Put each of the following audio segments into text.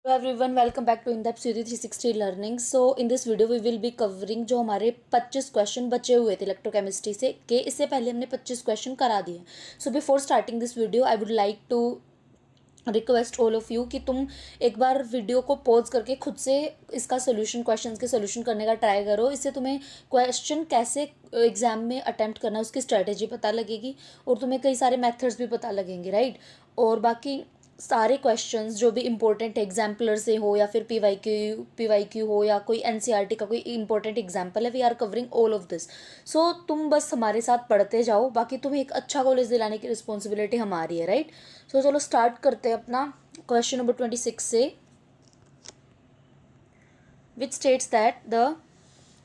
Hello everyone, welcome back to In-Depth Theory 360 Learning. So in this video we will be covering जो हमारे 25 question बचे हुए थे electrochemistry से के इससे पहले हमने 25 क्वेश्चन करा दिए. So before starting this video I would like to request all of you कि तुम एक बार वीडियो को पॉज करके खुद से इसका सोल्यूशन क्वेश्चंस के सोल्यूशन करने का ट्राई करो. इससे तुम्हें क्वेश्चन कैसे एग्जाम में अटेम्प्ट करना है उसकी स्ट्रेटेजी पता लगेगी और तुम्हें कई सारे मेथड्स भी पता लगेंगे, राइट. और बाकी सारे क्वेश्चंस जो भी इंपॉर्टेंट एग्जाम्पलर से हो या फिर पीवाईक्यू हो या कोई एनसीईआरटी का कोई इंपॉर्टेंट एग्जाम्पल है, we are covering all of this. So तुम बस हमारे साथ पढ़ते जाओ, बाकी तुम्हें एक अच्छा कॉलेज दिलाने की रिस्पॉन्सिबिलिटी हमारी है, राइट. सो चलो स्टार्ट करते हैं अपना क्वेश्चन नंबर 26 से, which states that the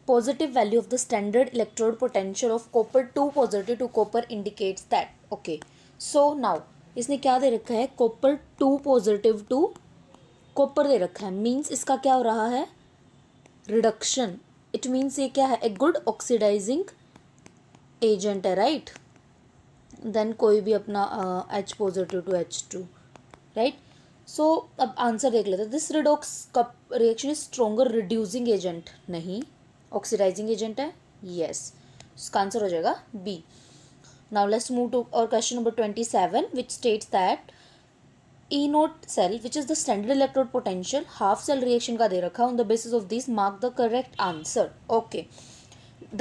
positive value of the standard electrode potential of copper 2 positive to copper indicates that. Okay, so now इसने क्या दे रखा है, कॉपर 2 पॉजिटिव टू कॉपर दे रखा है. मीन्स इसका क्या हो रहा है, रिडक्शन. इट मीन्स ये क्या है, ए गुड ऑक्सीडाइजिंग एजेंट है, राइट. देन कोई भी अपना H positive to H2, right. So अब आंसर देख लेते हैं. This redox couple reaction is stronger reducing agent, नहीं. ऑक्सीडाइजिंग एजेंट है, यस. इसका आंसर हो जाएगा B. Now let's move to our question number 27, which states that E naught cell, which is the standard electrode potential, half cell reaction का दे रखा. On the basis of this, mark the correct answer. Okay.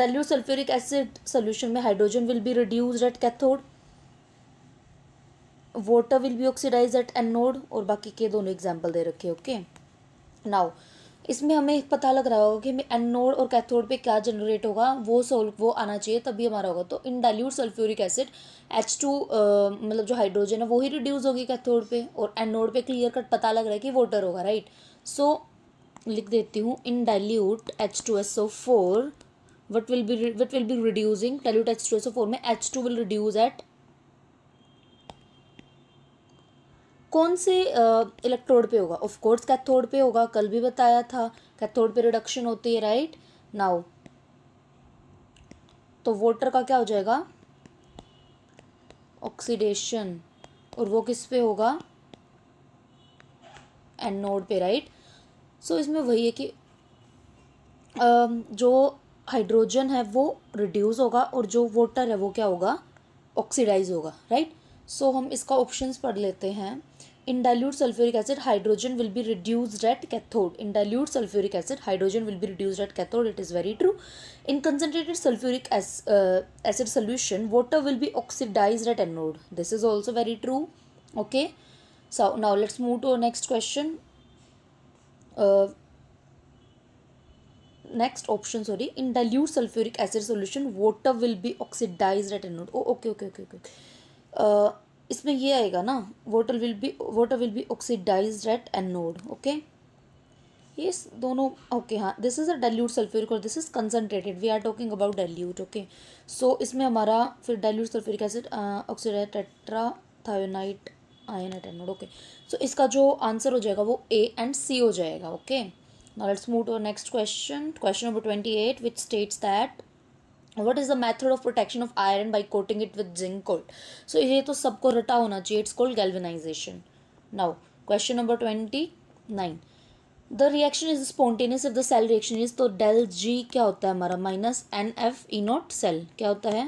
Dilute sulfuric acid solution में hydrogen will be reduced at cathode, water will be oxidized at anode, और बाकी के दोनों example दे रखे. Okay, now इसमें हमें पता लग रहा होगा कि हमें एनोड और कैथोड पे क्या जनरेट होगा, वो आना चाहिए तभी हमारा होगा. तो इन डाइल्यूट सल्फ्यूरिक एसिड H2 मतलब जो हाइड्रोजन है वो ही रिड्यूस होगी कैथोड पे, और एनोड पे क्लियर कट पता लग रहा है कि वाटर होगा, राइट. सो लिख देती हूँ, इन dilute H2SO4 what will be reducing. Dilute H2SO4 में H2 विल रिड्यूस एट कौन से इलेक्ट्रोड पे होगा, ऑफ कोर्स कैथोड पे होगा. कल भी बताया था कैथोड पे रिडक्शन होती है, राइट. नाउ तो वाटर का क्या हो जाएगा, ऑक्सीडेशन, और वो किस पे होगा, एनोड पे, राइट. सो इसमें वही है कि जो हाइड्रोजन है वो रिड्यूस होगा और जो वाटर है वो क्या होगा, ऑक्सीडाइज होगा, राइट. सो हम इसका ऑप्शंस पढ़ लेते हैं. In dilute sulfuric acid, hydrogen will be reduced at cathode. In dilute sulfuric acid, hydrogen will be reduced at cathode. It is very true. In concentrated sulfuric acid solution, water will be oxidized at anode. This is also very true. Okay. So now let's move to our next question. Next option, sorry. In dilute sulfuric acid solution, water will be oxidized at anode. Oh, okay. इसमें ये आएगा ना, water will be oxidised at anode. Okay, ये दोनों okay. हाँ, this is a dilute sulphuric और this is concentrated. We are talking about dilute. Okay, so इसमें हमारा फिर dilute sulphuric acid oxidise tetrathionate ion at anode. Okay, so इसका जो answer हो जाएगा वो A एंड C हो जाएगा. Okay, now let's move to next question. Question number 28, which states that what is the method of protection of iron by coating it with zinc coat. So ये तो सबको रटा होना चाहिए. It's called galvanization. Now question number 29, the reaction is spontaneous if the cell reaction is, तो del G क्या होता है हमारा, minus NF E naught cell. क्या होता है,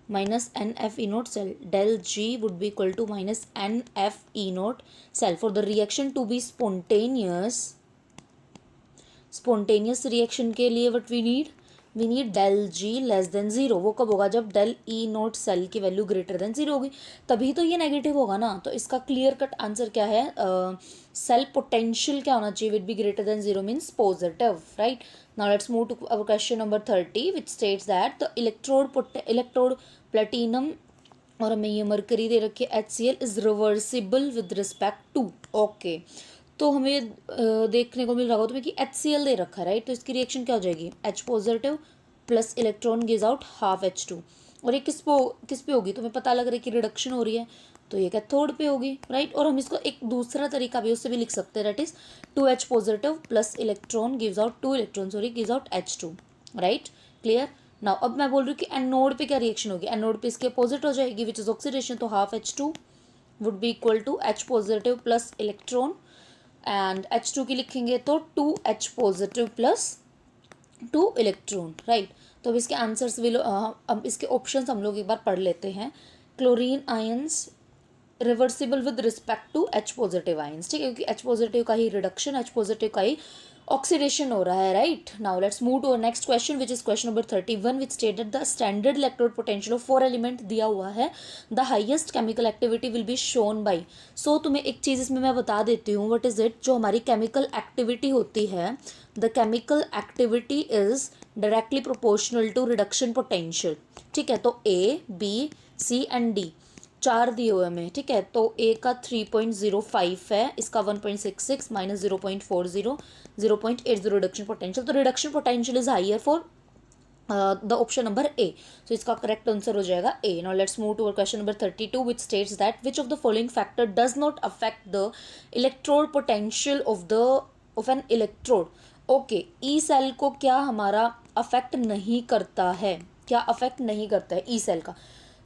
minus NF E naught cell. del G would be equal to minus NF E naught cell. For the reaction to be spontaneous reaction के लिए what we need del G less than 0. वो कब होगा, जब del E naught cell की value greater than 0 होगी, तभी तो ये नेगेटिव होगा ना. तो इसका क्लियर कट आंसर क्या है, सेल पोटेंशियल क्या होना चाहिए, will be greater than 0 means positive, right. Now let's move to our question number 30, which states that the electrode platinum, और हमें ये मरकरी दे रखी है HCl is reversible with respect to. Okay, तो हमें देखने को मिल रहा होगा तुम्हें कि HCl दे रखा है, राइट. तो इसकी रिएक्शन क्या हो जाएगी, H positive plus electron gives out half H2. और ये किस पे होगी, तुम्हें पता लग रहा है कि रिडक्शन हो रही है, तो ये कैथोड पे होगी, राइट. और हम इसको एक दूसरा तरीका भी उससे भी लिख सकते हैं, that is 2H positive plus electron gives out 2 electron gives out H2, right. Clear. Now अब मैं बोल रही हूँ कि एनोड पे क्या रिएक्शन होगी, एनोड पे इसके अपोजिट हो जाएगी विच इज ऑक्सीडेशन. तो half H2 would be equal to H positive plus electron and H2 की लिखेंगे तो 2H positive plus 2 electron, right. तो अब इसके आंसर्स अब इसके ऑप्शंस हम लोग एक बार पढ़ लेते हैं। Chlorine ions reversible with respect to H positive ions, ठीक है, क्योंकि H पॉजिटिव का ही रिडक्शन, H पॉजिटिव का ही ऑक्सीडेशन हो रहा है, right. Now let's move to our next question which is question number 31 which stated the standard electrode potential of 4 element दिया हुआ है, the highest chemical activity will be shown by. So तुम्हें एक चीज़ इसमें मैं बता देती हूँ, व्हाट इज इट। जो हमारी केमिकल एक्टिविटी होती है, the chemical activity is directly proportional to reduction potential, ठीक है। तो A, B, C एंड D 4 दिए हुए हमें, ठीक है। तो ए का 3.05 है, इसका 1.66 माइनस 0.40 0.80 रिडक्शन पोटेंशियल। तो reduction potential is higher for the option number A, so इसका करेक्ट आंसर हो जाएगा A. Now let's move to question number 32 which states that which of the following factor does not affect the electrode potential of an electrode. Okay, E cell को क्या हमारा affect नहीं करता है, क्या अफेक्ट नहीं करता है ई सेल का।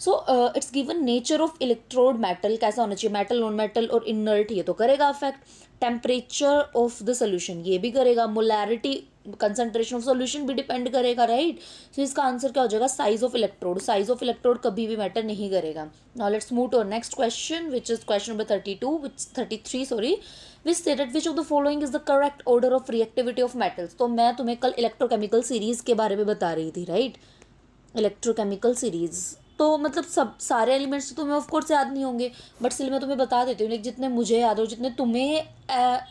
So it's given nature of electrode metal कैसा होना चाहिए, मेटल नॉन मेटल और इनर्ट, ये तो करेगा affect. Temperature of the solution ये भी करेगा, मोलैरिटी कंसंट्रेशन ऑफ सोल्यूशन भी डिपेंड करेगा, राइट। सो इसका आंसर क्या हो जाएगा, size of electrode. Size of electrode कभी भी मैटर नहीं करेगा। Now let's move to next question which is question number 33 sorry, which stated which of the following is the correct order of reactivity of metals. तो मैं तुम्हें कल electrochemical series के बारे में बता रही थी, राइट। इलेक्ट्रोकेमिकल सीरीज तो मतलब सब सारे एलिमेंट्स तो तुम्हें ऑफ कोर्स याद नहीं होंगे, बट स्टिल मैं तुम्हें बता देती हूँ, लेकिन जितने मुझे याद हो, जितने तुम्हें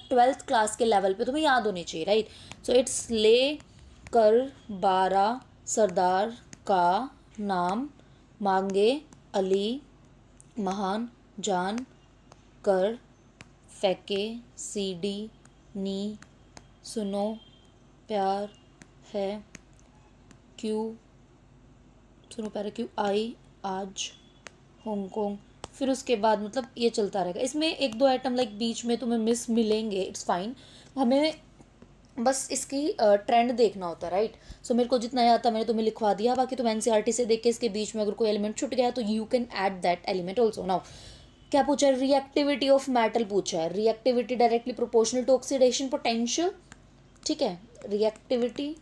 12th क्लास के लेवल पे तुम्हें याद होने चाहिए, राइट। सो इट्स ले कर 12 सरदार का नाम मांगे अली महान जान कर फेंके सीडी नी सुनो प्यार है क्यों सुनो प्यारे क्यों आई आज हांगकांग। फिर उसके बाद मतलब ये चलता रहेगा। इसमें एक दो आइटम लाइक बीच में तुम्हें मिस मिलेंगे, इट्स फाइन, हमें बस इसकी ट्रेंड देखना होता है, राइट। सो मेरे को जितना याद था मैंने तुम्हें लिखवा दिया, बाकी तुम एनसीईआरटी से देख के इसके बीच में अगर कोई एलिमेंट छूट गया तो you can add that element also. Now क्या पूछा है, रिएक्टिविटी ऑफ मेटल पूछा है। Reactivity directly proportional to oxidation potential, ठीक है। Reactivity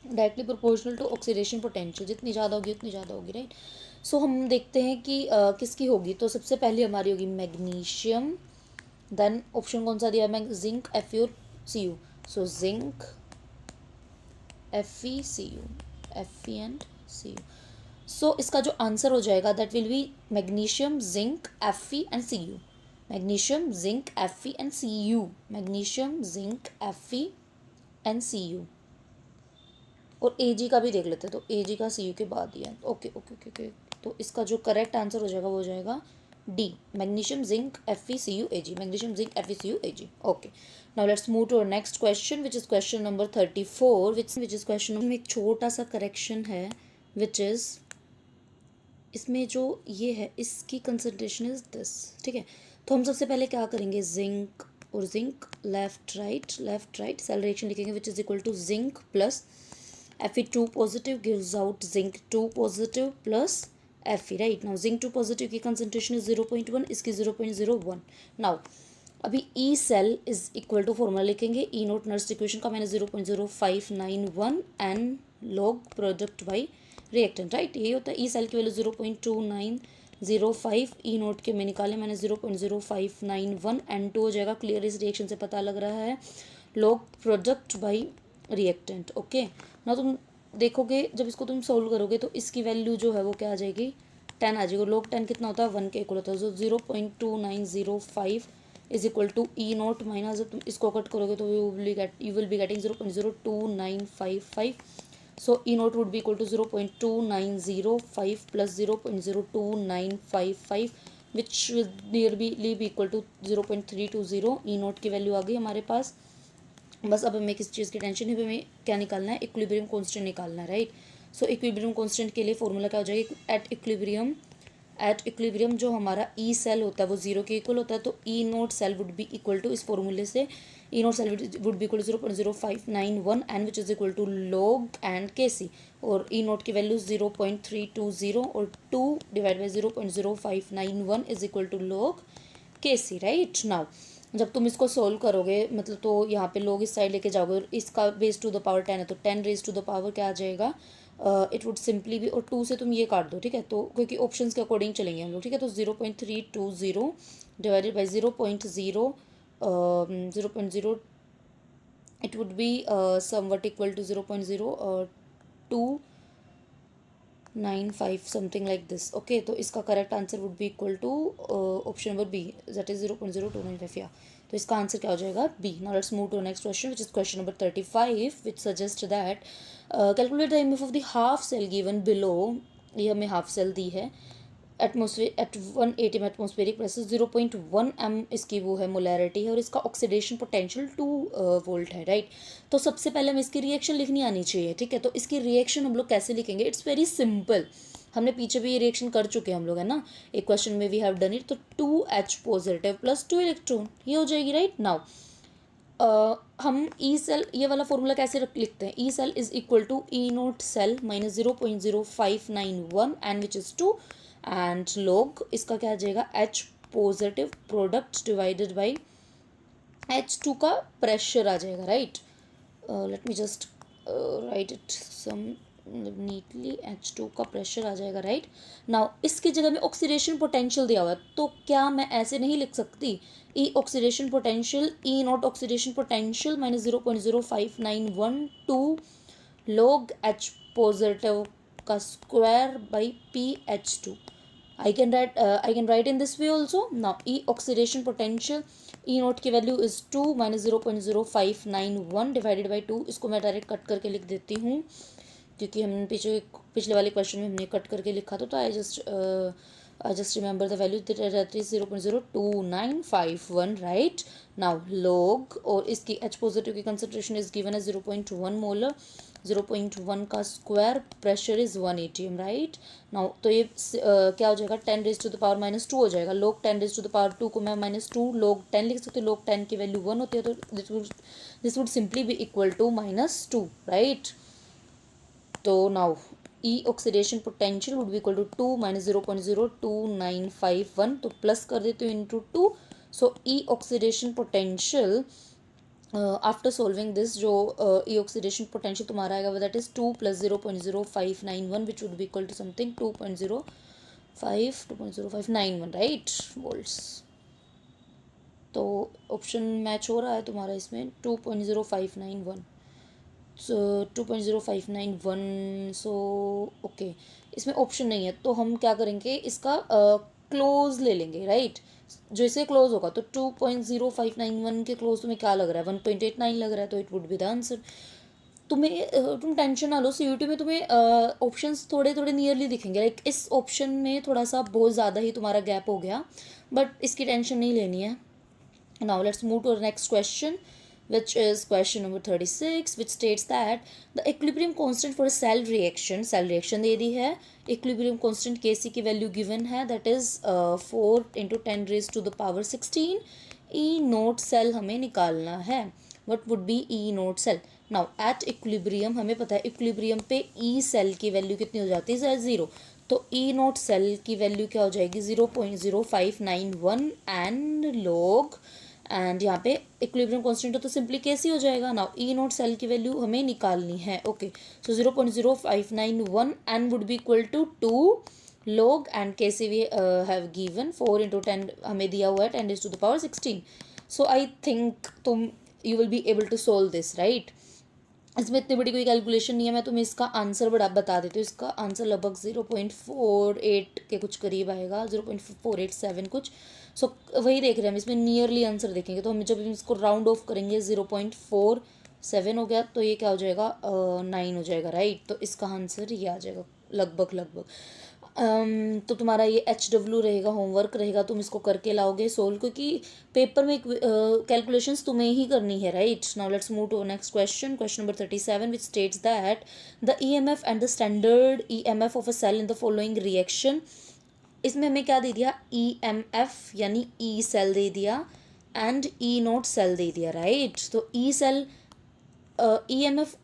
directly proportional to oxidation potential, जितनी ज़्यादा होगी उतनी ज़्यादा होगी, राइट। सो हम देखते हैं कि किसकी होगी। तो सबसे पहले हमारी होगी मैग्नीशियम, देन ऑप्शन कौन सा दिया है, zinc FeCU। So zinc FeCU, Fe and Cu। सो इसका जो आंसर हो जाएगा that will be magnesium zinc Fe and Cu, magnesium zinc Fe and Cu, magnesium zinc Fe and Cu। और Ag का भी देख लेते हैं, तो Ag का Cu के बाद दिया है, ओके ओके ओके ओके। तो इसका जो करेक्ट आंसर हो जाएगा वो हो जाएगा D, magnesium zinc FeCU Ag, magnesium zinc FeCU Ag, okay. Now let's move to next question which is question number 34 which is question में एक छोटा सा करेक्शन है विच इज इसमें जो ये है इसकी कंसंट्रेशन इज दिस, ठीक है। तो हम सबसे पहले क्या करेंगे, जिंक और zinc left right cell reaction लिखेंगे which is equal to zinc plus Fe2 positive gives out zinc 2 positive plus Fe, right। now zinc 2 positive की concentration is 0.1, इसकी 0.01। now अभी E cell is equal to formula लिखेंगे E note nurse equation का, मैंने 0.0591 n log product by reactant, right. यही होता है E cell की वैल्यू 0.2905, E नोट के मैं निकाले मैंने 0.0591 n2 हो जाएगा। क्लियर, इस रिएक्शन से पता लग रहा है, log product by reactant, okay. ना तुम देखोगे जब इसको तुम सोल्व करोगे तो इसकी वैल्यू जो है वो क्या आ जाएगी, 10 आ जाएगी। log 10 कितना होता है, 1 के इक्वल होता है। So 0.2905 is equal to E naught minus, जब तुम इसको कट करोगे तो you will be getting 0.02955। So E naught would be equal to 0.2905 plus 0.02955 which nearly be equal to 0.320। E naught की वैल्यू आ गई हमारे पास। बस अब हमें किस चीज़ की टेंशन है, हमें क्या निकालना है, इक्विलिब्रियम कांस्टेंट निकालना है, राइट। सो इक्विलिब्रियम कांस्टेंट के लिए फॉर्मूला क्या हो जाएगा, एट इक्विलिब्रियम जो हमारा ई सेल होता है वो 0 के इक्वल होता है। तो E naught cell would be equal to, इस फॉर्मूले से E naught cell would be equal to 0.0591 N which is equal to log and KC, और ई नोट की वैल्यू 0.320 और 2 divide by 0.0591 is equal to log KC, right. Now जब तुम इसको solve करोगे मतलब तो यहाँ पे लोग इस साइड लेके जाओगे, इसका बेस टू द पावर 10 है तो 10 रेज टू द पावर क्या आ जाएगा, इट वुड सिंपली भी, और 2 से तुम ये काट दो, ठीक है, तो क्योंकि ऑप्शंस के अकॉर्डिंग चलेंगे हम लोग, ठीक है, तो 0.320 divided by 0.0 it would be somewhat equal to 0.0295 something like this. Okay, तो इसका correct answer would be equal to option number B, that is 0.0295. या तो इसका आंसर क्या हो जाएगा, B. Now let's move to next question which is question number 35 which suggest that calculate the EMF of the half cell given below. ये हमें half cell दी है, atmosphere eight 180 में एटमोस्फेरिक प्रेशर 0.1 m इसकी वो है मोलैरिटी है, और इसका ऑक्सीडेशन पोटेंशियल 2 वोल्ट है, राइट. तो सबसे पहले हमें इसकी रिएक्शन लिखनी आनी चाहिए, ठीक है. तो इसकी रिएक्शन हम लोग कैसे लिखेंगे, इट्स वेरी सिंपल. हमने पीछे भी ये रिएक्शन कर चुके हैं हम लोग, है ना, एक क्वेश्चन में वी हैव डन इट. तो 2H पॉजिटिव प्लस 2 इलेक्ट्रॉन, ये हो जाएगी, राइट. नाउ हम ई सेल ये वाला फॉर्मूला कैसे लिखते हैं, E cell is equal to E naught cell minus 0.0591 N which is 2 and log इसका क्या आ जाएगा, H positive product divided by H2 का प्रेशर आ जाएगा, right. Let me just write it some neatly, H2 का प्रेशर आ जाएगा, राइट. नाउ इसकी जगह में ऑक्सीडेशन पोटेंशियल दिया हुआ है, तो क्या मैं ऐसे नहीं लिख सकती, E oxidation potential E naught oxidation potential minus 0.0591 log H positive का square by PH2. I can write in this way also. Now E oxidation potential E naught की value is 2 minus 0.0591 divided by 2. इसको मैं direct cut करके लिख देती हूँ क्योंकि हम पिछले वाले क्वेश्चन में हमने कट करके लिखा था, तो I just remember the value that is 0.02951, right. Now log, और इसकी H पॉजिटिव की कंसंट्रेशन इज गिवन है 0.1 मोलर, 0.1 का square, pressure is 1 atm, right. Now तो ये क्या हो जाएगा, 10 raise to the power minus 2 हो जाएगा. log 10 raise to the power 2 को मैं माइनस 2 log 10 लिख सकती हूँ. log 10 की वैल्यू 1 होती है, तो this would simply be equal to minus 2, right. तो now E oxidation potential would be equal to 2 minus 0.02951, तो प्लस कर देते हो into 2. So E oxidation potential after solving this, जो ई ऑक्सीडेशन पोटेंशियल तुम्हारा आएगा that is 2 plus 0.0591 which would be equal to something 2.0591, right, volts. तो option match हो रहा है तुम्हारा इसमें 2.0591, सो 2.0591. सो ओके, इसमें ऑप्शन नहीं है, तो हम क्या करेंगे, इसका क्लोज ले लेंगे, राइट. जो इसे क्लोज होगा तो 2.0591 के क्लोज तुम्हें क्या लग रहा है, 1.89 लग रहा है, तो it would be the answer. तुम टेंशन ना लो, सीयूटी में तुम्हें ऑप्शंस थोड़े थोड़े नियरली दिखेंगे, लाइक इस ऑप्शन में थोड़ा सा बहुत ज़्यादा ही तुम्हारा गैप हो गया, बट इसकी टेंशन नहीं लेनी है. Now let's move to the next question which is question number 36 which states that the equilibrium constant for a cell reaction दे दी है, equilibrium constant Kc की वैल्यू गिवन है that is 4 into 10 raised to the power 16. E naught cell हमें निकालना है, what would be E naught cell. now at equilibrium हमें पता है equilibrium पे E सेल की वैल्यू कितनी हो जाती है, 0. तो E नोट सेल की वैल्यू क्या हो जाएगी, 0.0591 एंड log, एंड यहाँ पे इक्विलिब्रियम कांस्टेंट तो सिंपली कैसी हो जाएगा. नाउ ई नोट सेल की वैल्यू हमें निकालनी है, okay. So 0.0591 n would be equal to 2 log and कैसे वी हैव गिवन 4 into 10 हमें दिया हुआ है 10 raised to the power 16. So I think तुम you will be able to solve this, right. इसमें इतनी बड़ी कोई कैलकुलेशन नहीं है, मैं तुम्हें इसका आंसर बता देती हूँ. इसका आंसर लगभग 0.48 के कुछ करीब आएगा, 0.487 कुछ. सो वही देख रहे हैं हम, इसमें नियरली आंसर देखेंगे, तो हम जब इसको राउंड ऑफ करेंगे 0.47 हो गया, तो ये क्या हो जाएगा, 9 हो जाएगा, राइट. तो इसका आंसर ये आ जाएगा लगभग. तो तुम्हारा ये HW रहेगा, होमवर्क रहेगा, तुम इसको करके लाओगे सोल्व, क्योंकि पेपर में कैलकुलेशंस तुम्हें ही करनी है, right. Now let's move to next question number 37 which states that the EMF and the standard EMF of a cell in the following reaction. इसमें हमें क्या दे दिया, EMF यानी E सेल दे दिया एंड E नोट सेल दे दिया, right. तो E cell EMF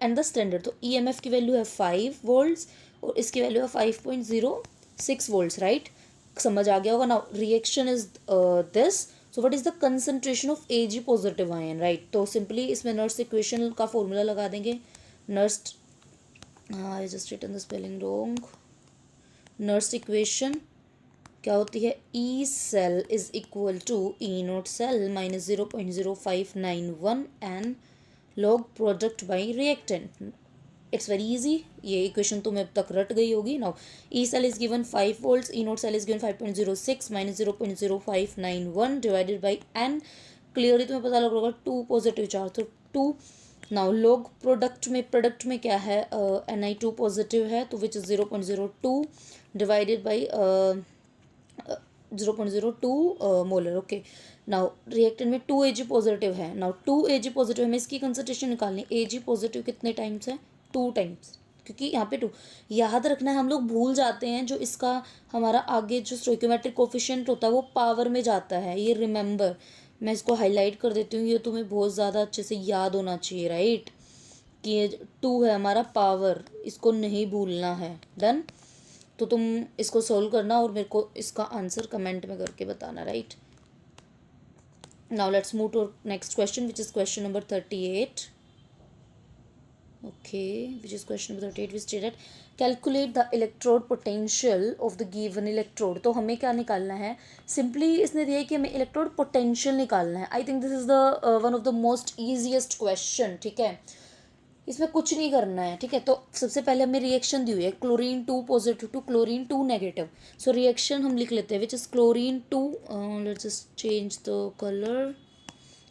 and the standard, तो EMF की वैल्यू है 5 वोल्ट्स और इसकी वैल्यू है 5.06 वोल्ट्स, राइट. समझ आ गया होगा. Now reaction is this, so what is the concentration of Ag positive ion, right. तो सिंपली इसमें नर्स इक्वेशन का फॉर्मूला लगा देंगे। Nernst, I just written the spelling wrong. Nernst equation क्या होती है, E cell is equal to E naught cell minus 0.0591 n log product by reactant. It's very easy, ये equation तुम्हें अब तक रट गई होगी। Now E cell is given 5 volts, E naught cell is given 5.06 minus 0.0591 divided by n. Clearly तुम्हें पता लग होगा 2 पॉजिटिव चार्ज, तो 2। नाउ लॉग प्रोडक्ट में क्या है, Ni2 पॉजिटिव है, तो which is 0.02 divided by 0.02 molar. Okay, now reactant में 2 Ag पॉजिटिव है। नाउ 2 Ag पॉजिटिव हमें इसकी कंसंट्रेशन निकालनी है। Ag पॉजिटिव कितने टाइम्स है, 2 टाइम्स, क्योंकि यहाँ पे 2 याद रखना है। हम लोग भूल जाते हैं, जो इसका हमारा आगे जो स्टोइकोमेट्रिक कोफिशिएंट होता है वो पावर में जाता है, ये रिमेंबर। मैं इसको हाईलाइट कर देती हूँ, ये तुम्हें बहुत ज़्यादा अच्छे से याद होना चाहिए, राइट, कि ये 2 है हमारा पावर, इसको नहीं भूलना है। डन, तो तुम इसको सोल्व करना और मेरे को इसका आंसर कमेंट में करके बताना, right. Now let's move to next question which is question number 38। Okay, which is question number 38 which stated calculate the electrode potential of the given electrode. तो हमें क्या निकालना है, सिंपली इसने दिया है कि हमें इलेक्ट्रोड पोटेंशियल निकालना है। आई think this is the one of the most easiest question, ठीक है। इसमें कुछ नहीं करना है, ठीक है। तो सबसे पहले हमें रिएक्शन दी हुई है, chlorine 2 positive to chlorine 2 negative. So reaction हम लिख लेते हैं which is chlorine 2, let's just change the colour.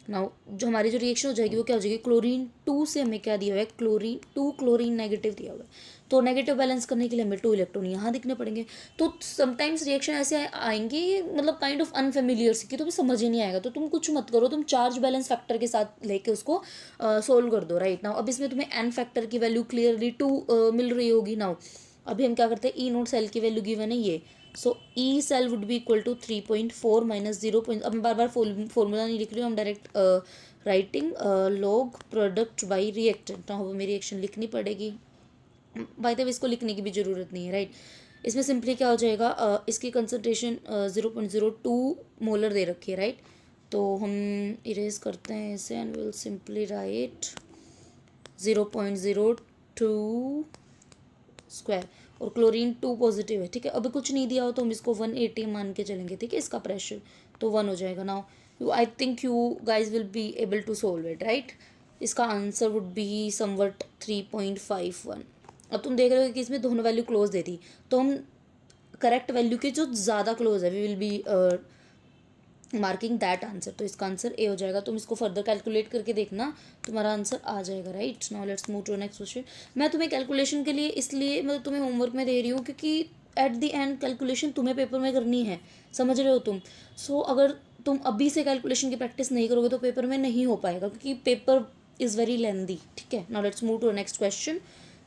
Now जो हमारी जो रिएक्शन हो जाएगी वो क्या हो जाएगी, क्लोरीन 2 से हमें क्या दिया हुआ है, क्लोरीन 2 क्लोरीन नेगेटिव दिया हुआ है। तो नेगेटिव बैलेंस करने के लिए हमें 2 इलेक्ट्रॉन यहाँ दिखने पड़ेंगे। तो समटाइम्स रिएक्शन ऐसे आएंगी, मतलब काइंड ऑफ अनफेमिलियर सी, कि तुम्हें समझ ही नहीं आएगा। तो तुम कुछ मत करो, तुम चार्ज बैलेंस फैक्टर के साथ लेके उसको सोल्व कर दो, राइट। नाउ अब इसमें तुम्हें एन फैक्टर की वैल्यू क्लियरली 2 मिल रही होगी। नाउ अभी हम क्या करते हैं, ई नोट सेल की वैल्यू गिवन है ये, so E cell would be equal to 3.4 minus 0. अब मैं बार बार फॉर्मूला नहीं लिख रही हूँ, हम direct writing log product by reactant. Now हमें रिएक्शन लिखनी पड़ेगी, बाय द वे इसको लिखने की भी ज़रूरत नहीं है, राइट। इसमें सिंपली क्या हो जाएगा, इसकी कंसंट्रेशन 0.02 मोलर दे रखी है, राइट। तो हम इरेज करते हैं इसे and will simply write 0.02 square, और क्लोरीन 2 पॉजिटिव है, ठीक है। अभी कुछ नहीं दिया हो तो हम इसको 180 मान के चलेंगे, ठीक है। इसका प्रेशर तो 1 हो जाएगा। Now I think you guys will be able to solve it, right. इसका आंसर वुड बी समवट 3.51। अब तुम देख रहे हो कि इसमें दोनों वैल्यू क्लोज दे दी, तो हम करेक्ट वैल्यू के जो ज़्यादा क्लोज है we will be marking that answer. तो इसका आंसर ए हो जाएगा। तुम इसको फर्दर कैलकुलेट करके देखना, तुम्हारा आंसर आ जाएगा, right. Now let's move to next question. मैं तुम्हें कैलकुलेशन के लिए इसलिए मैं तुम्हें होमवर्क में दे रही हूँ क्योंकि एट द एंड कैलकुलेशन तुम्हें पेपर में करनी है, समझ रहे हो तुम। सो अगर तुम अभी से कैलकुलेशन की प्रैक्टिस नहीं करोगे तो पेपर में नहीं हो पाएगा, क्योंकि पेपर इज़ वेरी लेंदी, ठीक है। Now let's move to next question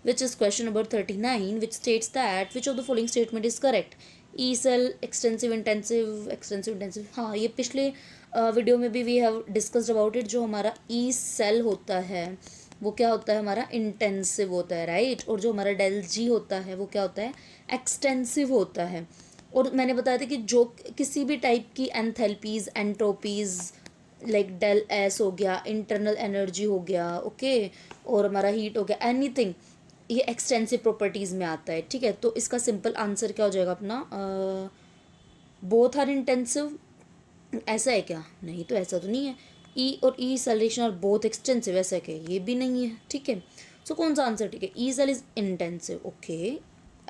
which is question number 39, which states that which of the following statement is correct. E cell extensive intensive, हाँ ये पिछले वीडियो में भी we have discussed about it. जो हमारा E cell होता है वो क्या होता है, हमारा इंटेंसिव होता है, राइट। और जो हमारा डेल जी होता है वो क्या होता है, एक्सटेंसिव होता है। और मैंने बताया था कि जो किसी भी टाइप की enthalpies, entropies, like Dell S हो गया, इंटरनल एनर्जी हो गया, ओके, और हमारा हीट हो गया, एनीथिंग, ये एक्सटेंसिव प्रॉपर्टीज़ में आता है, ठीक है। तो इसका सिंपल आंसर क्या हो जाएगा अपना, बोथ आर इंटेंसिव। ऐसा है क्या, नहीं तो ऐसा तो नहीं है। ई और ई सेलेक्शन आर बोथ एक्सटेंसिव, ऐसा है क्या, ये भी नहीं है, ठीक है। सो कौन सा आंसर ठीक है, E cell is intensive, okay,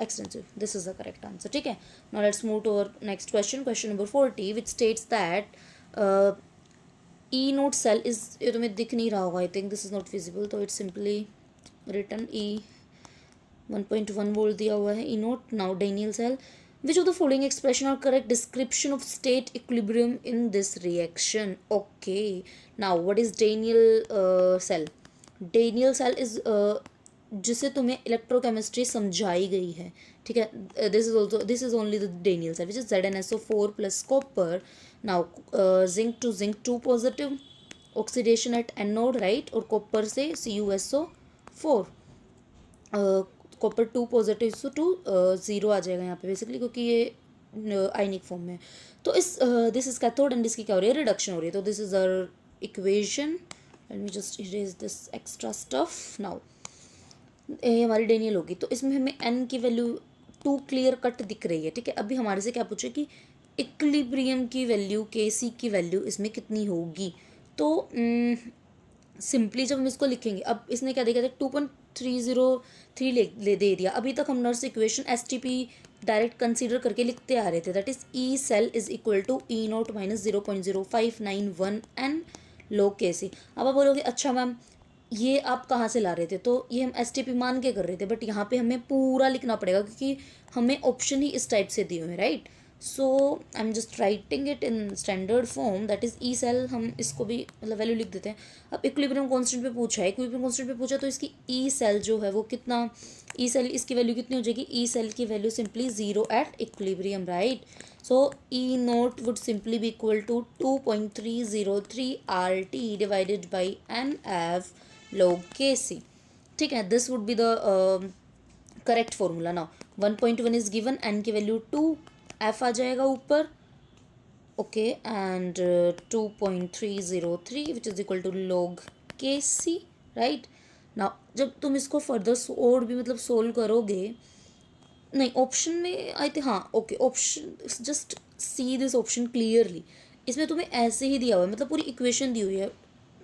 extensive, this is the correct answer, ठीक है। Now let's move to our next question, question number 40 which states that E naught cell is, ये तुम्हें दिख नहीं रहा होगा, I think this is not visible, तो it's simply written E 1.1 volt दिया हुआ है, E naught. Now Daniel cell, which of the following expression are correct description of state equilibrium in this reaction, okay. Now what is Daniel cell, Daniel cell is जिसे तुम्हें electrochemistry समझाई गई है, ठीक है। This is only the Daniel cell which is ZnSO4 plus copper. Now zinc to zinc 2 positive, oxidation at anode, right, और copper से CuSO4, copper 2 positive, सो 2 0 आ जाएगा यहाँ पे बेसिकली, क्योंकि ये आयनिक फॉर्म में। तो इस दिस इज कैथोड एंड इसकी क्या हो रही है, रिडक्शन हो रही है। तो this is our equation, let me just erase this extra stuff now. ये हमारी डेनियल होगी। तो इसमें हमें एन की वैल्यू 2 क्लियर कट दिख रही है, ठीक है। अभी हमारे से क्या पूछे कि इक्विलिब्रियम की वैल्यू, के सी की वैल्यू इसमें कितनी होगी। तो सिंपली जब हम इसको लिखेंगे, अब इसने क्या देखा था 2.303 ले दे दिया। अभी तक हम Nernst equation S T P direct consider करके लिखते आ रहे थे, that is E cell is equal to E naught minus 0.0591 N log K सी। अब आप बोलोगे अच्छा मैम ये आप कहाँ से ला रहे थे, तो ये हम एस टी पी मान के कर रहे थे, बट यहाँ पे हमें पूरा लिखना पड़ेगा क्योंकि हमें ऑप्शन ही इस टाइप से दिए हुए हैं, right. So I am just writing it in standard form, that is E cell. हम इसको भी मतलब वैल्यू लिख देते हैं। अब इक्विलिब्रियम कांस्टेंट पे पूछा है, इक्विलिब्रियम कांस्टेंट पे पूछा तो इसकी ई सेल जो है वो कितना, ई सेल इसकी वैल्यू कितनी हो जाएगी, ई सेल की value simply 0 at equilibrium, right. So E naught would simply be equal to 2.303 R T divided by N F log kc, ठीक है। This would be the correct formula. Now 1.1 is given, N की value 2, F आ जाएगा ऊपर, okay, and 2.303 which is equal to log kc, right. Now जब तुम इसको further और भी मतलब सोल्व करोगे, नहीं ऑप्शन में आई थिंक, हाँ okay, option just see this option clearly. इसमें तुम्हें ऐसे ही दिया हुआ है, मतलब पूरी इक्वेशन दी हुई है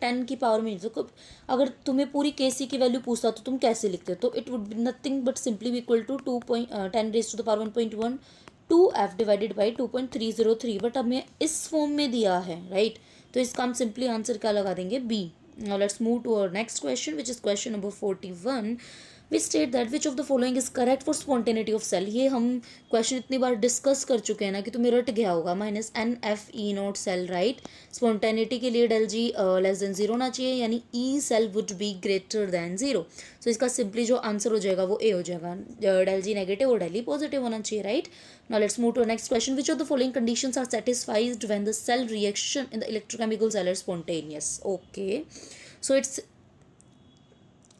10 की पावर में। तो अगर तुम्हें पूरी के सी की वैल्यू पूछता तो तुम कैसे लिखते, तो it would be nothing but simply भी equal to 10 raise to the power 1.1 two F divided by 2.303, but हमें इस फॉर्म में दिया है, राइट। तो इसका हम सिंपली आंसर क्या लगा देंगे, B. Now let's move to our next question which is question number 41, which state that which of the following is correct for spontaneity of cell. ये हम क्वेश्चन इतनी बार डिस्कस कर चुके हैं ना कि तुम्हें रट गया होगा। Minus N F E naught cell, right. Spontaneity के लिए डेल जी लेस देन 0 होना चाहिए, यानी E cell would be greater than 0। So इसका सिंपली जो आंसर हो जाएगा वो ए हो जाएगा। डेल जी नेगेटिव और डेल ई पॉजिटिव होना चाहिए, right. Now let's move to next question, which of the following conditions are satisfied when the cell reaction in the electrochemical cell are spontaneous. Okay, so it's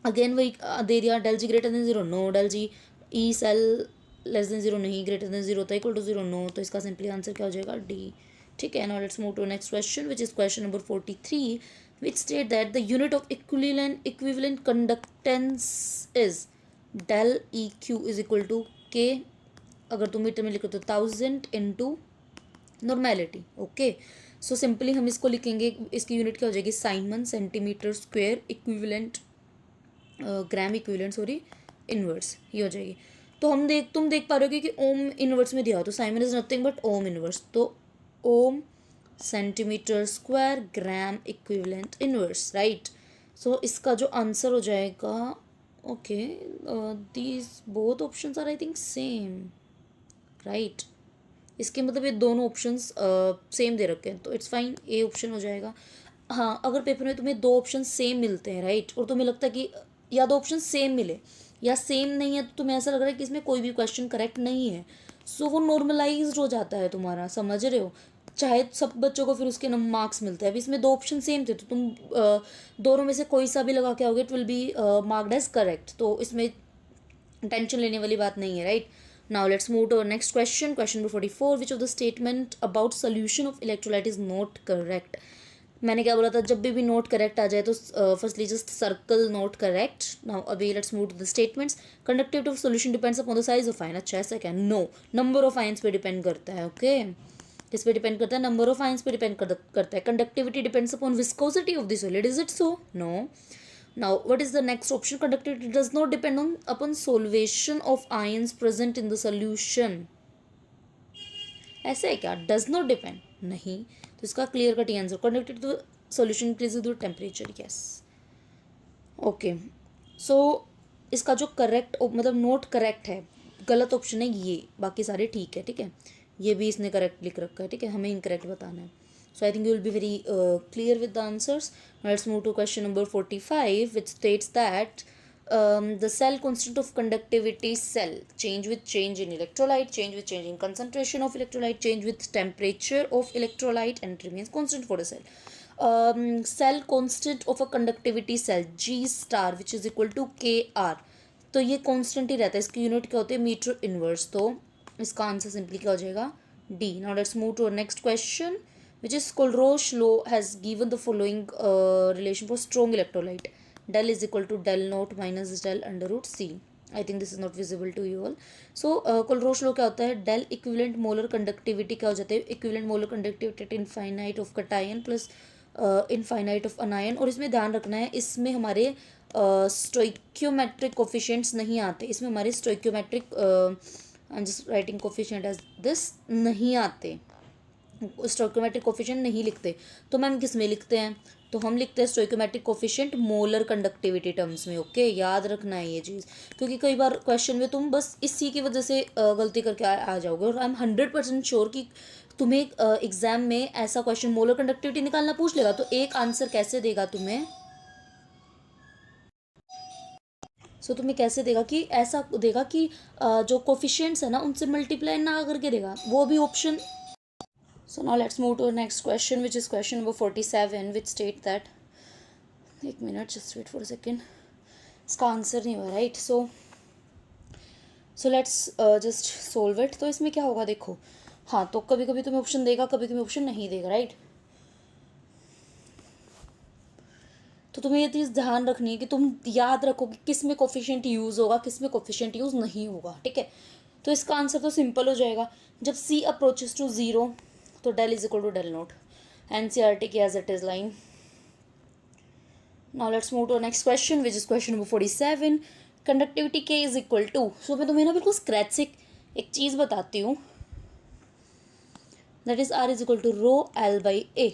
again वही दे दिया, del G greater than 0 no, del G E cell less than 0 नहीं, greater than 0 होता है, equal to 0 no. तो इसका simply answer क्या हो जाएगा, डी, ठीक है। Now let's move to next question which is question number 43, which state that the unit of equivalent conductance is del E Q is equal to K, अगर तुम metre में लिखो तो 1000 into normality, okay. So simply हम इसको लिखेंगे, इसकी unit क्या हो जाएगी, Siemens centimetre square equivalent, gram equivalent sorry inverse, ये हो जाएगी। तो तुम देख पा रहे हो कि ओम इनवर्स में दिया हो, तो siemens is nothing but ohm inverse, तो ohm centimetre square gram equivalent inverse, right. So इसका जो आंसर हो जाएगा, okay, these both options are I think same, right. इसके मतलब ये दोनों ऑप्शंस सेम दे रखे हैं, तो इट्स फाइन, ए ऑप्शन हो जाएगा। हाँ, अगर पेपर में तुम्हें दो ऑप्शन सेम मिलते हैं, राइट, और तुम्हें लगता है कि या दो ऑप्शन सेम मिले या सेम नहीं है, तो तुम्हें ऐसा लग रहा है कि इसमें कोई भी क्वेश्चन करेक्ट नहीं है, सो वो नॉर्मलाइज्ड हो जाता है तुम्हारा, समझ रहे हो। चाहे सब बच्चों को फिर उसके मार्क्स मिलते हैं। अब इसमें दो ऑप्शन सेम थे, तो तुम दोनों में से कोई सा भी लगा के आओगे, it will be marked as correct, तो इसमें टेंशन लेने वाली बात नहीं है, right. Now let's move to next question, question number 44, which of the statement about solution of electrolyte is not correct. मैंने क्या बोला था, जब भी नोट करेक्ट आ जाए तो firstly just circle note correct. Now अभी let's move to the statements. Conductivity of solution depends upon the size of ion. अच्छा ऐसा क्या, नो, नंबर ऑफ आयन्स पे डिपेंड करता है, ओके। किस पे डिपेंड करता है, नंबर ऑफ आयन्स पे डिपेंड करता है। Conductivity depends upon viscosity of the solid, is it so, no. Now what is the next option, conductivity does not depend on upon solvation of ions present in the solution. ऐसे है क्या, does not depend, नहीं, तो इसका clear cut answer, conductivity to solution increases with temperature, yes, okay. So इसका जो correct मतलब note correct है, गलत ऑप्शन है ये, बाकी सारे ठीक है, ठीक है। ये भी इसने करेक्ट लिख रखा है, ठीक है, हमें इनकरेक्ट बताना है। So I think you will be very clear with the answers. Let's move to question number 45 which states that the cell constant of conductivity cell change with change in electrolyte, change with change in concentration of electrolyte, change with temperature of electrolyte, and it remains constant for the cell. Cell constant of a conductivity cell G star which is equal to KR, तो ये constant ही रहता है, इसकी unit क्या होती है, metre inverse. तो इसका आंसर सिंपली क्या हो जाएगा, D. Now let's move to next question which is Colroche law has given the following relation for strong electrolyte. Del is equal to del naught minus del under root c. I think this is not visible to you all. So Colroche law क्या होता है, del equivalent molar conductivity क्या हो जाता है, equivalent molar conductivity at infinite of cation plus infinite of anion. और इसमें ध्यान रखना है, इसमें हमारे stoichiometric coefficients नहीं आते, इसमें हमारे stoichiometric I'm just writing coefficient as this नहीं आते, स्टोइकोमेट्रिक कोफिशिएंट नहीं लिखते. तो मैम किस में लिखते हैं, तो हम लिखते हैं stoichiometric coefficient molar conductivity terms में. ओके, याद रखना है ये चीज़, क्योंकि कई बार क्वेश्चन में तुम बस इसी की वजह से गलती करके आ जाओगे. और आई एम 100% श्योर कि तुम्हें एग्जाम में ऐसा क्वेश्चन मोलर कंडक्टिविटी निकालना पूछ लेगा, तो एक आंसर कैसे देगा तुम्हें, तुम्हें कैसे देगा कि ऐसा देगा कि जो कोफिशिएंट्स है ना उनसे मल्टीप्लाई ना करके देगा, वो भी option. So now let's move to the next question, which is question number 47, which state that, एक minute, just wait for a second, इसका आंसर नहीं हुआ, right. So let's just solve it. तो इसमें क्या होगा देखो, हाँ, तो कभी कभी तुम्हें ऑप्शन देगा, कभी कभी ऑप्शन नहीं देगा, राइट. तो तुम्हें ये चीज़ ध्यान रखनी है कि तुम याद रखो कि किस में कोफिशिएंट यूज़ होगा, किस में कोफिशिएंट यूज़ नहीं होगा, ठीक है. तो इसका आंसर तो सिंपल हो जाएगा, जब c अप्रोचेस टू 0 तो del is equal to del naught. NCERT की as it is line. Now let's move to the next question, which is question number 47. Conductivity K is equal to. So मैं तुम्हें ना बिल्कुल scratch से एक चीज़ बताती हूँ. That is R is equal to rho L by A.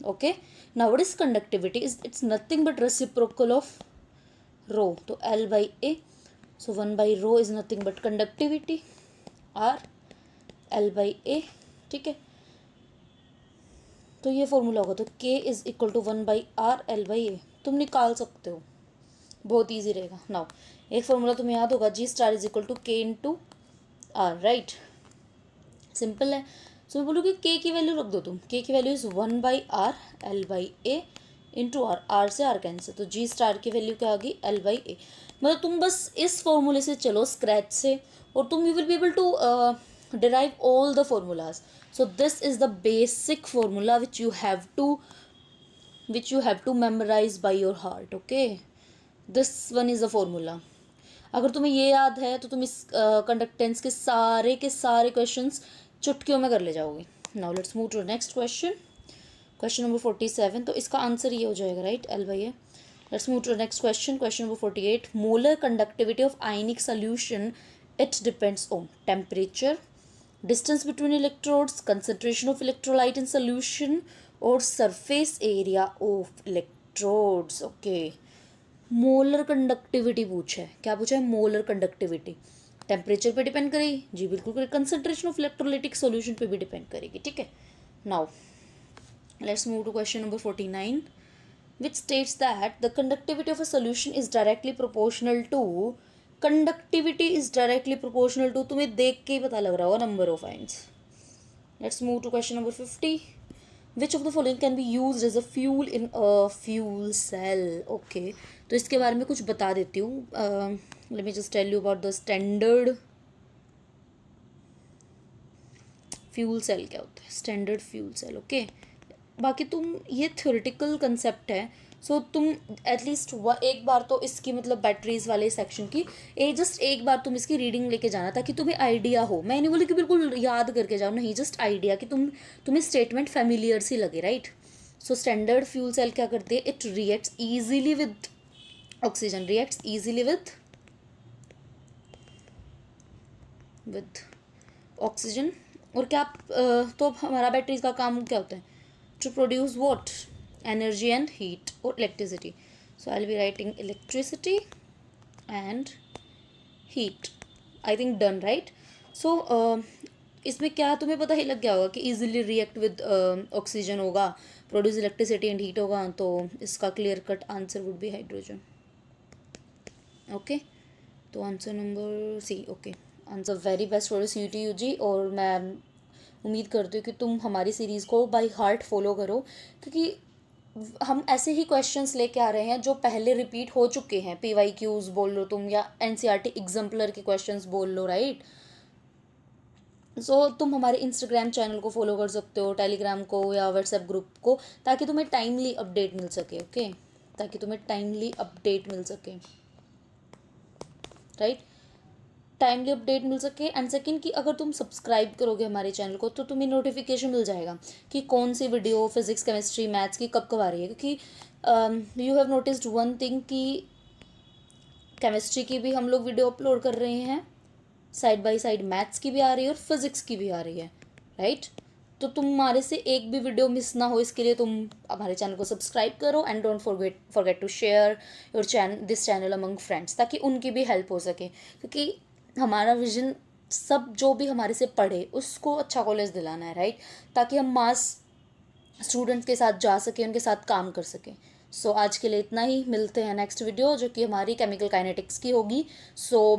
Okay. Now what is conductivity? It's nothing but reciprocal of rho. तो L by A. So 1 by rho is nothing but conductivity. R L by A. ठीक है. तो ये formula होगा, तो K is equal to 1 by R L by A. तुम निकाल सकते हो, बहुत ईजी रहेगा. नाउ एक फॉर्मूला तुम्हें याद होगा, G star is equal to K into R, right. Simple है. सो मैं बोलूँ कि K की वैल्यू रख दो तुम. K की value is 1 by R L by A into R. R से आर कैंसिल, तो G स्टार की वैल्यू क्या आ गई, एल बाई ए. मतलब तुम बस इस फॉर्मूले से चलो स्क्रैच से, और तुम you will be able to derive all the formulas. So this is the basic formula which you have to memorize by your heart. Okay, this one is the formula. अगर तुम्हें ये याद है तो तुम इस कंडक्टेंस के सारे क्वेश्चंस चुटकियों में कर ले जाओगे. Now let's move to next question, question number 47. तो इसका आंसर ये हो जाएगा, right, L by A. Let's move to next question, question number 48. Molar conductivity of ionic solution, it depends on temperature, distance between electrodes, concentration of electrolyte in solution, और surface area of electrodes. Okay, molar conductivity पूछा है. क्या पूछा है, molar conductivity. Temperature पे depend करेगी, जी बिल्कुल करेगी. कंसंट्रेशन ऑफ इलेक्ट्रोलाइटिक सॉल्यूशन पे भी डिपेंड करेगी, ठीक है. Now let's move to question number 49, which states that the conductivity of a solution is directly proportional to, conductivity is directly proportional to, तुम्हें देख के ही पता लग रहा होगा, number of ions. Let's move to question number 50. Which of the following can be used as a fuel in a fuel cell. Okay, तो इसके बारे में कुछ बता देती हूँ. Let me just tell you about the standard fuel cell. क्या होता है स्टैंडर्ड फ्यूल सेल. ओके, बाकी तुम ये थ्योरेटिकल कंसेप्ट है, सो तुम एटलीस्ट एक बार तो इसकी मतलब बैटरीज वाले सेक्शन की जस्ट एक बार तुम इसकी रीडिंग लेके जाना, ताकि तुम्हें आइडिया हो. मैं नहीं बोली कि बिल्कुल याद करके जाओ, नहीं, जस्ट आइडिया कि तुम्हें स्टेटमेंट फैमिलियर सी लगे, right. So standard fuel cell क्या करती है, it reacts easily with oxygen, reacts easily with oxygen. और क्या तो हमारा बैटरीज का काम क्या होता है, to produce what, energy and heat or electricity. So I'll be writing electricity and heat. I think done, right. So इसमें क्या तुम्हें पता ही लग गया होगा कि easily react with oxygen होगा, produce electricity and heat होगा, तो इसका clear cut answer would be hydrogen. Okay, तो answer number C. Okay, answer very best for CUT-UG. और मैं उम्मीद करती हूँ कि तुम हमारी सीरीज़ को बाय हार्ट फॉलो करो, क्योंकि हम ऐसे ही क्वेश्चंस लेके आ रहे हैं जो पहले रिपीट हो चुके हैं. PYQs बोल लो तुम, या NCERT एग्जाम्पलर के क्वेश्चंस बोल लो, राइट. सो तुम हमारे इंस्टाग्राम चैनल को फॉलो कर सकते हो, टेलीग्राम को या व्हाट्सएप ग्रुप को, ताकि तुम्हें टाइमली अपडेट मिल सके। ओके, ताकि तुम्हें टाइमली अपडेट मिल सके, राइट, टाइमली अपडेट मिल सके। एंड सेकंड कि अगर तुम सब्सक्राइब करोगे हमारे चैनल को तो तुम्हें नोटिफिकेशन मिल जाएगा कि कौन सी वीडियो फिजिक्स केमिस्ट्री मैथ्स की कब कब आ रही है। क्योंकि you have noticed one thing कि केमिस्ट्री की भी हम लोग वीडियो अपलोड कर रहे हैं, साइड बाय साइड मैथ्स की भी आ रही है और फिजिक्स की भी आ रही है, राइट। तो तुम्हारे से एक भी वीडियो मिस ना हो, इसके लिए तुम हमारे चैनल को सब्सक्राइब करो and don't forget to share your this channel among friends, ताकि उनकी भी हेल्प हो सके। क्योंकि हमारा विजन सब जो भी हमारे से पढ़े उसको अच्छा कॉलेज दिलाना है, राइट, ताकि हम मास स्टूडेंट्स के साथ जा सकें, उनके साथ काम कर सकें। सो आज के लिए इतना ही, मिलते हैं नेक्स्ट वीडियो जो कि हमारी केमिकल काइनेटिक्स की होगी। सो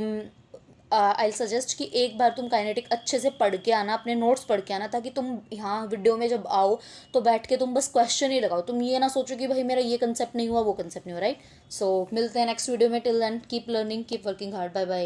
आई सजेस्ट कि एक बार तुम काइनेटिक अच्छे से पढ़ के आना, अपने नोट्स पढ़ के आना, ताकि तुम यहाँ वीडियो में जब आओ तो बैठ के तुम बस क्वेश्चन ही लगाओ, तुम ये ना सोचो कि भाई मेरा ये कंसेप्ट नहीं हुआ वो कंसेप्ट नहीं हुआ, राइट। सो मिलते हैं नेक्स्ट वीडियो में, till then keep learning, keep working hard, bye bye.